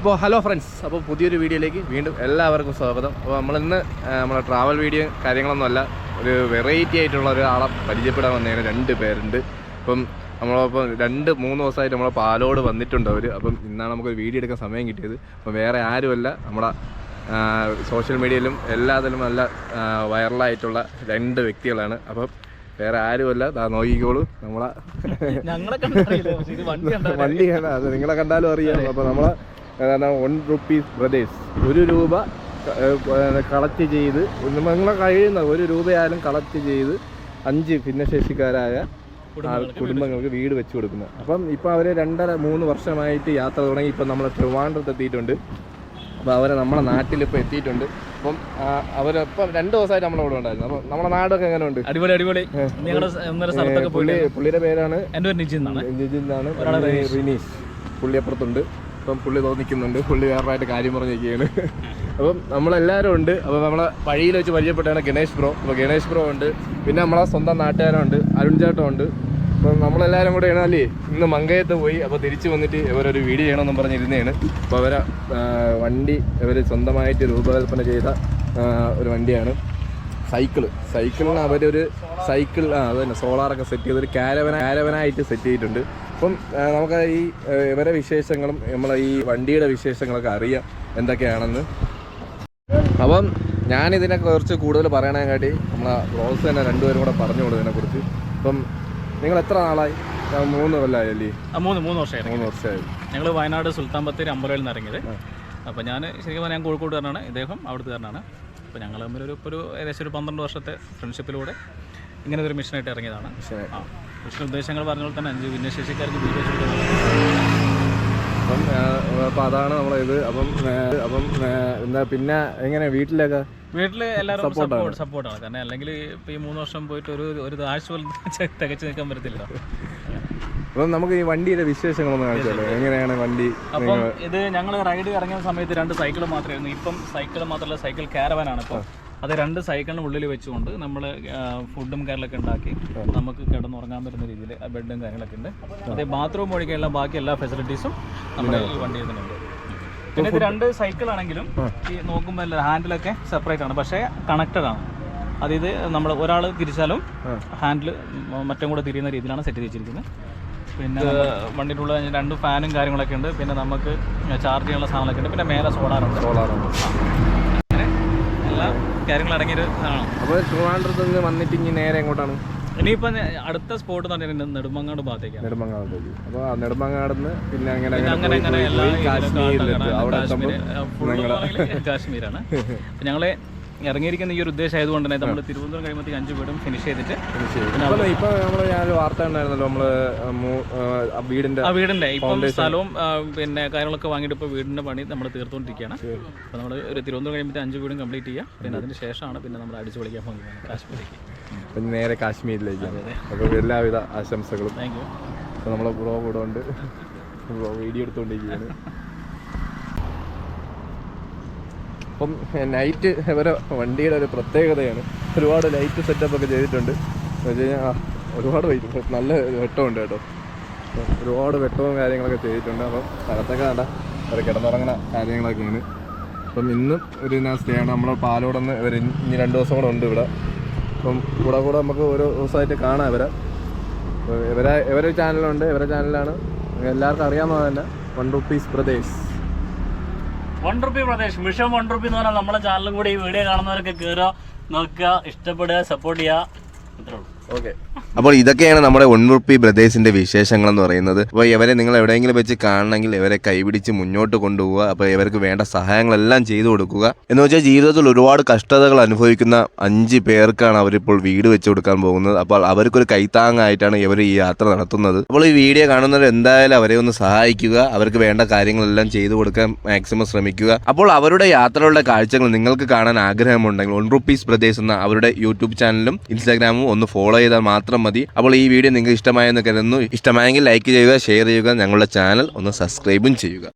അപ്പോൾ hello friends, അപ്പോൾ പുതിയൊരു വീഡിയോയിലേക്ക് വീണ്ടും എല്ലാവർക്കും സ്വാഗതം. അപ്പോൾ നമ്മളിന്ന് നമ്മളെ ട്രാവൽ വീഡിയോ കാര്യങ്ങളൊന്നുമല്ല, ഒരു വെറൈറ്റി ആയിട്ടുള്ള ഒരാളെ പരിചയപ്പെടാൻ വന്നതിന് 2 പേരുണ്ട്. അപ്പം നമ്മളിപ്പോൾ 2-3 ദിവസമായിട്ട് നമ്മളെ പാലോട് വന്നിട്ടുണ്ട് അവർ. അപ്പം ഇന്നാണ് നമുക്കൊരു വീഡിയോ എടുക്കാൻ സമയം കിട്ടിയത്. അപ്പം വേറെ ആരുമല്ല, നമ്മുടെ സോഷ്യൽ മീഡിയയിലും എല്ലാത്തിലും നല്ല വൈറലായിട്ടുള്ള 2 വ്യക്തികളാണ്. അപ്പം വേറെ ആരുമല്ല, നോക്കിക്കോളൂ, നമ്മളെ വണ്ടി കണ്ടാൽ അത് നിങ്ങളെ കണ്ടാലും അറിയാം. അപ്പോൾ നമ്മളെ ₹1 ബ്രദേഴ്സ്, ₹1 കളക്ട് ചെയ്ത് നിങ്ങളെ കഴിയുന്ന ₹1 കളക്ട് ചെയ്ത് 5 ഭിന്നശേഷിക്കാരായ കുടുംബങ്ങൾക്ക് വീട് വെച്ച് കൊടുക്കുന്നത്. അപ്പം ഇപ്പം അവർ 2.5-3 വർഷമായിട്ട് യാത്ര തുടങ്ങി. ഇപ്പം നമ്മൾ ട്രിവാൻഡ്രത്ത് എത്തിയിട്ടുണ്ട്. അപ്പോൾ അവരെ നമ്മുടെ നാട്ടിലിപ്പോൾ എത്തിയിട്ടുണ്ട്. അപ്പം അവരിപ്പം 2 ദിവസമായിട്ട് നമ്മളവിടെ ഉണ്ടായിരുന്നു. അപ്പം നമ്മുടെ നാടൊക്കെ എങ്ങനെ ഉണ്ട്? അടിപൊളി. പുള്ളിയുടെ പേരാണ് നിജിൻ എന്നാണ്, റിനീഷ്. പുള്ളി അപ്പുറത്തുണ്ട്. അപ്പം പുള്ളി തോന്നിക്കുന്നുണ്ട്, പുള്ളി വേറെയായിട്ട് കാര്യം പറഞ്ഞിരിക്കുകയാണ്. അപ്പം നമ്മളെല്ലാവരും ഉണ്ട്. അപ്പോൾ നമ്മളെ വഴിയിൽ വെച്ച് പരിചയപ്പെട്ടാണ് ഗണേഷ് ബ്രോ. അപ്പോൾ ഗണേഷ് ബ്രോ ഉണ്ട്, പിന്നെ നമ്മളെ സ്വന്തം നാട്ടുകാരുണ്ട്, അരുൺ ചേട്ടൻ ഉണ്ട്. അപ്പം നമ്മളെല്ലാവരും കൂടെ ആണല്ലേ ഇന്ന് മങ്കയത്ത് പോയി. അപ്പോൾ തിരിച്ച് വന്നിട്ട് ഇവരൊരു വീഡിയോ ചെയ്യണമെന്നും പറഞ്ഞിരുന്നതാണ്. അപ്പോൾ അവരെ വണ്ടി ഇവർ സ്വന്തമായിട്ട് രൂപകൽപ്പന ചെയ്ത ഒരു വണ്ടിയാണ്. സൈക്കിളിന് അവരൊരു സൈക്കിൾ അത് തന്നെ സോളാറൊക്കെ സെറ്റ് ചെയ്തൊരു കാരവനായിട്ട് സെറ്റ് ചെയ്തിട്ടുണ്ട്. അപ്പം നമുക്ക് ഈ ഇവരെ വിശേഷങ്ങളും നമ്മളെ ഈ വണ്ടിയുടെ വിശേഷങ്ങളൊക്കെ അറിയാം എന്തൊക്കെയാണെന്ന്. അപ്പം ഞാനിതിനെ കുറിച്ച് കൂടുതൽ പറയണേക്കാട്ടി നമ്മളെ ബ്രോസ് തന്നെ 2 പേരും കൂടെ പറഞ്ഞു കൊടുക്കും ഇതിനെക്കുറിച്ച്. അപ്പം നിങ്ങൾ എത്ര നാളായി? 3 കൊല്ലമായല്ലേ? 3 വർഷമായി. ഞങ്ങൾ വയനാട് സുൽത്താൻ ബത്തേരി അമ്പലയിൽ നിന്ന് ഇറങ്ങിയത്. അപ്പോൾ ഞാൻ ശരിക്കും പറഞ്ഞാൽ ഞാൻ കോഴിക്കോട്ടുകാരനാണ്, ഇദ്ദേഹം അവിടുത്തുകാരനാണ്. അപ്പോൾ ഞങ്ങൾ തമ്മിലൊരു ഏകദേശം ഒരു 12 വർഷത്തെ ഫ്രണ്ട്ഷിപ്പിലൂടെ ഇങ്ങനെ ഒരു മിഷനായിട്ട് ഇറങ്ങിയതാണ്. മിഷൻ ഉദ്ദേശങ്ങൾ പറഞ്ഞ പോലെ തന്നെ 5 ഭിന്നശേഷിക്കാർക്ക് വീട് വെച്ച് അപ്പം അതാണ് നമ്മളിത്. അപ്പം എന്താ പിന്നെ എങ്ങനെ വീട്ടിൽ എല്ലാവരും സപ്പോർട്ടാണ്. കാരണം അല്ലെങ്കിൽ ഇപ്പോൾ ഈ 3 വർഷം പോയിട്ട് ഒരു ആഴ്ച പോലും തികച്ചു നിൽക്കാൻ പറ്റത്തില്ല. അപ്പം നമുക്ക് ഈ വണ്ടിയുടെ വിശേഷങ്ങളൊന്നും കാണിച്ചല്ലോ, എങ്ങനെയാണ് വണ്ടി? അപ്പം ഇത് ഞങ്ങൾ റൈഡ് ഇറങ്ങിയ സമയത്ത് 2 സൈക്കിൾ മാത്രമായിരുന്നു. ഇപ്പം സൈക്കിൾ മാത്രമല്ല, സൈക്കിൾ കാരവാനാണ്. ഇപ്പോൾ അത് 2 സൈക്കിളിന് ഉള്ളിൽ വെച്ചുകൊണ്ട് നമ്മൾ ഫുഡും കാര്യങ്ങളൊക്കെ ഉണ്ടാക്കി നമുക്ക് കിടന്നുറങ്ങാൻ പറ്റുന്ന രീതിയിൽ ബെഡും കാര്യങ്ങളൊക്കെ ഉണ്ട്. അതേ ബാത്റൂം ഒഴികെയുള്ള ബാക്കി എല്ലാ ഫെസിലിറ്റീസും നമ്മുടെ ഈ വണ്ടിയിൽ തന്നെയുണ്ട്. പിന്നെ ഇത് 2 സൈക്കിളാണെങ്കിലും ഈ നോക്കുമ്പോൾ ഹാൻഡിലൊക്കെ സെപ്പറേറ്റ് ആണ്, പക്ഷേ കണക്റ്റഡ് ആണ്. അതായത് നമ്മൾ ഒരാൾ തിരിച്ചാലും ഹാൻഡിൽ മറ്റും കൂടെ തിരിയുന്ന രീതിയിലാണ് സെറ്റ് ചെയ്തിരിക്കുന്നത്. പിന്നെ വണ്ടിയിലുള്ള 2 ഫാനും കാര്യങ്ങളൊക്കെ ഉണ്ട്. പിന്നെ നമുക്ക് ചാർജ് ചെയ്യാനുള്ള സാധനങ്ങളൊക്കെ ഉണ്ട്. പിന്നെ മേലെ സോളാറുണ്ട്. അങ്ങനെ എല്ലാ കാര്യങ്ങളും അടങ്ങിയൊരു ആണ്. അപ്പോൾ ട്രിവാൻഡ്രത്ത് നിന്ന് വന്നിട്ട് ഇനി നേരെ എങ്ങോട്ടാണ്? ഇനിയിപ്പം അടുത്ത സ്പോട്ട് എന്ന് പറഞ്ഞാൽ നെടുമങ്ങാട് ഭാഗത്തേക്കാണ്. അപ്പോൾ നെടുമങ്ങാട് നിന്ന് പിന്നെ അങ്ങനെ കാശ്മീരാണ്. അപ്പം ഞങ്ങൾ ഇറങ്ങിയിരിക്കുന്ന ഈ ഒരു ഉദ്ദേശം ആയതുകൊണ്ട് തന്നെ നമ്മൾ തിരുവനന്തപുരം കഴിയുമ്പോൾ 5 വീടും ഫിനിഷ് ചെയ്തിട്ട് ഇപ്പൊ ഞാൻ വാർത്ത ഉണ്ടായിരുന്നല്ലോ, നമ്മള് വീടിന്റെ ഇപ്പം സ്ഥലവും പിന്നെ കാര്യങ്ങളൊക്കെ വാങ്ങിയിട്ട് ഇപ്പോൾ വീടിന്റെ പണി നമ്മൾ തീർത്തുകൊണ്ടിരിക്കുകയാണ്. അപ്പോൾ നമ്മൾ ഒരു തിരുവനന്തപുരം കഴിയുമ്പോൾ 5 വീടും കംപ്ലീറ്റ് ചെയ്യുക. പിന്നെ അതിന് ശേഷമാണ് പിന്നെ നമ്മൾ അടിച്ചു പൊളിക്കാൻ പോകുന്നത് കാശ്മീരിലേക്ക്, നേരെ കാശ്മീരിലേക്ക്. അപ്പോൾ എല്ലാവിധ ആശംസകളും. Thank you. അപ്പോൾ നമ്മളെ ബ്രോ കൂടെ ഉണ്ട്, ബ്രോ വീഡിയോ എടുത്തുകൊണ്ടിരിക്കുകയാണ്. അപ്പം നൈറ്റ് ഇവരെ വണ്ടിയുടെ ഒരു പ്രത്യേകതയാണ്, ഒരുപാട് ലൈറ്റ് സെറ്റപ്പൊക്കെ ചെയ്തിട്ടുണ്ട്. എന്ന് വെച്ച് കഴിഞ്ഞാൽ ഒരുപാട് നല്ല വെട്ടമുണ്ട് കേട്ടോ, ഒരുപാട് വെട്ടവും കാര്യങ്ങളൊക്കെ ചെയ്തിട്ടുണ്ട്. അപ്പം സ്ഥലത്തൊക്കെ കണ്ട അവർ കിടന്നുറങ്ങുന്ന കാര്യങ്ങളൊക്കെയാണ്. അപ്പം ഇന്നും ഒരു സ്റ്റേ ആണ്. നമ്മൾ പാലോടന്ന് ഇവർ ഇനി 2 ദിവസം കൂടെ ഉണ്ട് ഇവിടെ. അപ്പം കൂടെ നമുക്ക് ഓരോ ദിവസമായിട്ട് കാണാം ഇവരെ. ഇവരെ ചാനലുണ്ട്, ഇവരെ ചാനലാണ് എല്ലാവർക്കും അറിയാവുന്നത് തന്നെ, ₹1 ബ്രദേഴ്സ്. ₹1 മിഷൻ ₹1 എന്ന് പറഞ്ഞാൽ നമ്മുടെ ചാനലും കൂടി ഈ വീഡിയോ കാണുന്നവരൊക്കെ കയറുക, നോക്കുക, ഇഷ്ടപ്പെടുക, സപ്പോർട്ട് ചെയ്യുക. ഇത്രേ ഉള്ളൂ. ഓക്കെ. അപ്പോൾ ഇതൊക്കെയാണ് നമ്മുടെ ₹1 ബ്രദേഴ്സിന്റെ വിശേഷങ്ങൾ എന്ന് പറയുന്നത്. അപ്പോൾ ഇവരെ നിങ്ങൾ എവിടെയെങ്കിലും വെച്ച് കാണണമെങ്കിൽ ഇവരെ കൈപിടിച്ച് മുന്നോട്ട് കൊണ്ടുപോവുക. അപ്പോൾ ഇവർക്ക് വേണ്ട സഹായങ്ങളെല്ലാം ചെയ്തു കൊടുക്കുക. എന്ന് വെച്ചാൽ ജീവിതത്തിൽ ഒരുപാട് കഷ്ടതകൾ അനുഭവിക്കുന്ന 5 പേർക്കാണ് അവരിപ്പോൾ വീട് വെച്ച് കൊടുക്കാൻ പോകുന്നത്. അപ്പോൾ അവർക്കൊരു കൈത്താങ്ങായിട്ടാണ് ഇവർ ഈ യാത്ര നടത്തുന്നത്. അപ്പോൾ ഈ വീഡിയോ കാണുന്നവർ എന്തായാലും അവരെ ഒന്ന് സഹായിക്കുക, അവർക്ക് വേണ്ട കാര്യങ്ങളെല്ലാം ചെയ്തു കൊടുക്കാൻ മാക്സിമം ശ്രമിക്കുക. അപ്പോൾ അവരുടെ യാത്രകളുടെ കാഴ്ചകൾ നിങ്ങൾക്ക് കാണാൻ ആഗ്രഹമുണ്ടെങ്കിൽ ₹1 ബ്രദേഴ്സ് എന്ന അവരുടെ യൂട്യൂബ് ചാനലും ഇൻസ്റ്റാഗ്രാമും ഒന്ന് ഫോളോ ചെയ്താൽ മാത്രം മതി. അപ്പോൾ ഈ വീഡിയോ നിങ്ങൾക്ക് ഇഷ്ടമായെന്ന് കരുതുന്നു. ഇഷ്ടമായെങ്കിൽ ലൈക്ക് ചെയ്യുക, ഷെയർ ചെയ്യുക, ഞങ്ങളുടെ ചാനൽ ഒന്ന് സബ്സ്ക്രൈബും ചെയ്യുക.